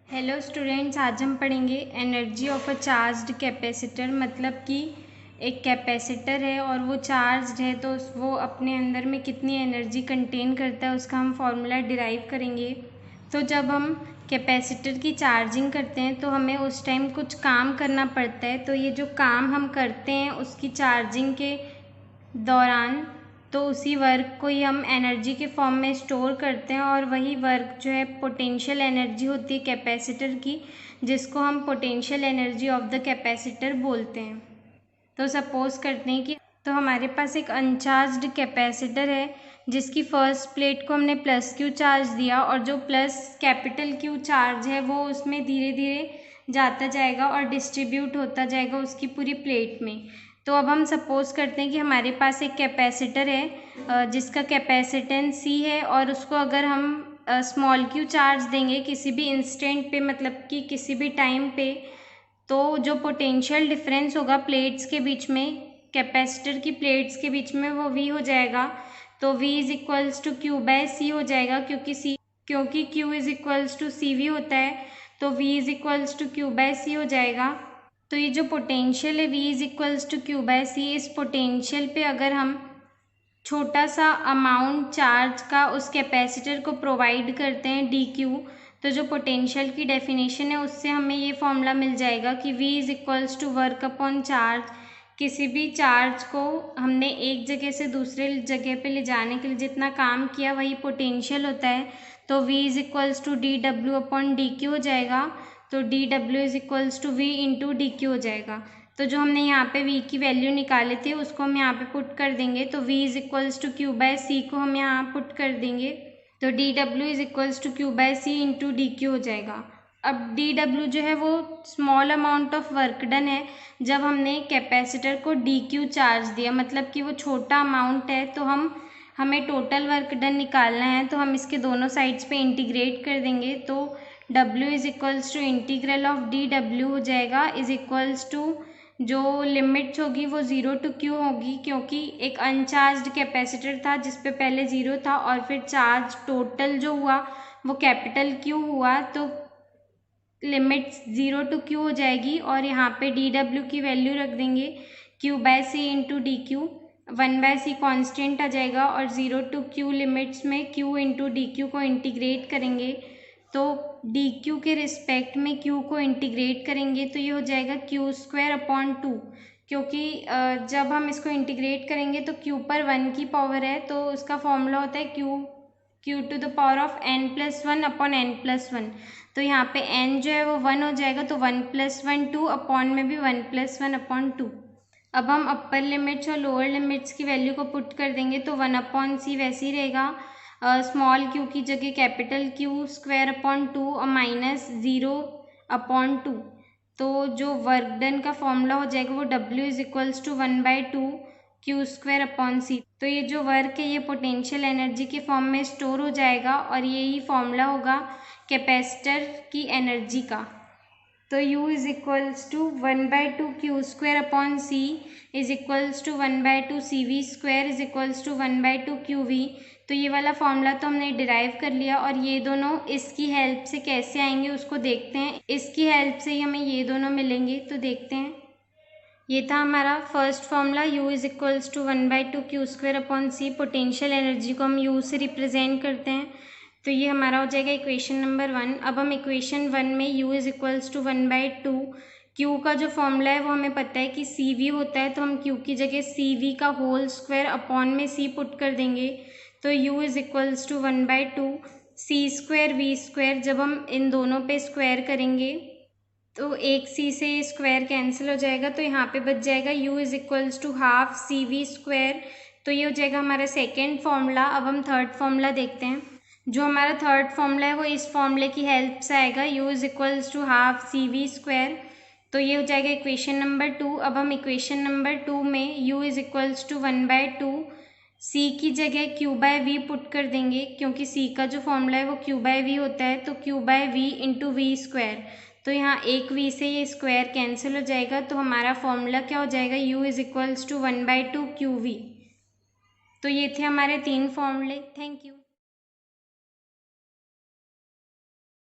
Hello students, आज हम पढ़ेंगे energy of a charged capacitor. मतलब कि एक कैपेसिटर है और वो चार्ज्ड है तो वो अपने अंदर में कितनी एनर्जी कंटेन करता है उसका हम फॉर्मूला डिराइव करेंगे। तो जब हम कैपेसिटर की चार्जिंग करते हैं तो हमें उस टाइम कुछ काम करना पड़ता है। तो ये जो काम हम करते हैं उसकी चार्जिंग के दौरान, तो उसी वर्क को ही हम एनर्जी के फॉर्म में स्टोर करते हैं और वही वर्क जो है पोटेंशियल एनर्जी होती है कैपेसिटर की, जिसको हम potential energy of the capacitor बोलते हैं। तो सपोज करते हैं कि तो हमारे पास एक अनचार्ज्ड कैपेसिटर है जिसकी फर्स्ट प्लेट को हमने प्लस क्यू चार्ज दिया और जो प्लस कैपिटल क्यू चार्ज है वो उसमें धीरे धीरे जाता जाएगा और डिस्ट्रीब्यूट होता जाएगा उसकी पूरी प्लेट में। तो अब हम सपोज करते हैं कि हमारे पास एक कैपेसिटर है जिसका कैपेसिटेंस सी है और उसको अगर हम स्मॉल क्यू चार्ज देंगे किसी भी इंस्टेंट पे, मतलब कि किसी भी टाइम पे, तो जो पोटेंशियल डिफरेंस होगा प्लेट्स के बीच में, कैपेसिटर की प्लेट्स के बीच में, वो V हो जाएगा। तो V is equals to Q by C हो जाएगा क्योंकि Q is equals to C V होता है, तो V is equals to Q by C हो जाएगा। तो ये जो पोटेंशियल है V is equals to Q by C, इस पोटेंशियल पे अगर हम छोटा सा अमाउंट चार्ज का उस कैपेसिटर को प्रोवाइड करते हैं dq, तो जो पोटेंशियल की डेफिनेशन है उससे हमें ये फॉर्मूला मिल जाएगा कि V is equals to work upon charge. किसी भी चार्ज को हमने एक जगह से दूसरे जगह पे ले जाने के लिए जितना काम किया वही पोटेंशियल होता है। तो V is equals to D W upon D Q हो जाएगा। तो D W is equals to V into D Q हो जाएगा। तो जो हमने यहाँ पे V की वैल्यू निकाले थे उसको हम यहाँ पे पुट कर देंगे। तो V is equals to Q by C को हम यहाँ पुट कर देंगे। तो D W is equals to Q by C into D Q हो जाएगा। अब डी डब्ल्यू जो है वो small amount of work done है जब हमने कैपेसिटर को डी क्यू चार्ज दिया, मतलब कि वो छोटा अमाउंट है। तो हमें टोटल वर्क डन निकालना है तो हम इसके दोनों साइड्स पे इंटीग्रेट कर देंगे। तो W is equals to integral of D W हो जाएगा इज इक्वल्स टू, जो लिमिट्स होगी वो 0 टू Q होगी क्योंकि एक अनचार्ज्ड कैपेसिटर था जिस पे पहले 0 था और फिर चार्ज टोटल जो हुआ वो कैपिटल Q हुआ, तो लिमिट्स 0 टू Q हो जाएगी और यहाँ पे dw की वैल्यू रख देंगे Q bye C into D Q. 1 bye सी कॉन्स्टेंट आ जाएगा और 0 टू Q लिमिट्स में Q इंटू डी क्यू को इंटीग्रेट करेंगे। तो डी क्यू के रिस्पेक्ट में Q को इंटीग्रेट करेंगे तो ये हो जाएगा क्यू स्क्वायर अपॉन 2, क्योंकि जब हम इसको इंटीग्रेट करेंगे तो Q पर 1 की पावर है तो उसका फॉर्मूला होता है Q to the power of n+1 upon n+1। तो यहाँ पे n जो है वो 1 हो जाएगा तो 1+1 2 अपॉन में भी 1+1 अपॉन 2। अब हम अपर लिमिट्स और लोअर लिमिट्स की वैल्यू को पुट कर देंगे तो 1 अपॉन सी वैसे ही रहेगा, स्मॉल q की जगह कैपिटल Q स्क्वायर अपॉन 2 और माइनस 0 अपॉन 2। तो जो वर्क डन का फॉर्मूला हो जाएगा वो W is equals to 1/2 Q square upon C. तो ये जो वर्क है ये पोटेंशियल एनर्जी के फॉर्म में स्टोर हो जाएगा और यही फॉर्मूला होगा कैपेसिटर की एनर्जी का। तो U is equals to 1/2 Q square upon C is equals to 1/2 CV square is equals to 1/2 QV। तो ये वाला फॉर्मूला तो हमने डिराइव कर लिया और ये दोनों इसकी हेल्प से कैसे आएंगे उसको देखते हैं। इसकी हेल्प से ही हमें ये दोनों मिलेंगे, तो देखते हैं। ये था हमारा first formula, U is equals to 1/2 Q square upon C. Potential energy को हम U से रिप्रेजेंट करते हैं, तो ये हमारा हो जाएगा इक्वेशन नंबर 1। अब हम इक्वेशन 1 में U is equals to 1/2 Q का जो फॉर्मूला है वो हमें पता है कि CV होता है, तो हम Q की जगह CV का होल स्क्वायर अपॉन में C पुट कर देंगे। तो U is equals to 1/2 C square V square. जब हम इन दोनों पे स्क्वायर करेंगे तो एक C से स्क्वायर कैंसिल हो जाएगा, तो यहाँ पे बच जाएगा U is equals to half CV square. तो ये हो जाएगा हमारा सेकेंड फॉर्मूला। अब हम थर्ड फॉर्मूला देखते हैं। जो हमारा थर्ड फॉर्मूला है वो इस फॉर्मूले की हेल्प से आएगा, U is equals to half CV square. तो ये हो जाएगा इक्वेशन नंबर 2। अब हम इक्वेशन नंबर 2 में U is equals to 1/2 C की जगह Q बाय V पुट कर देंगे, क्योंकि C का जो फॉर्मूला है वो Q बाय V होता है, तो Q by V into V square. तो यहाँ एक V से ये स्क्वायर कैंसिल हो जाएगा, तो हमारा फॉर्मूला क्या हो जाएगा, U is equals to 1/2 QV। तो ये थे हमारे 3 फॉर्मूले। Thank you.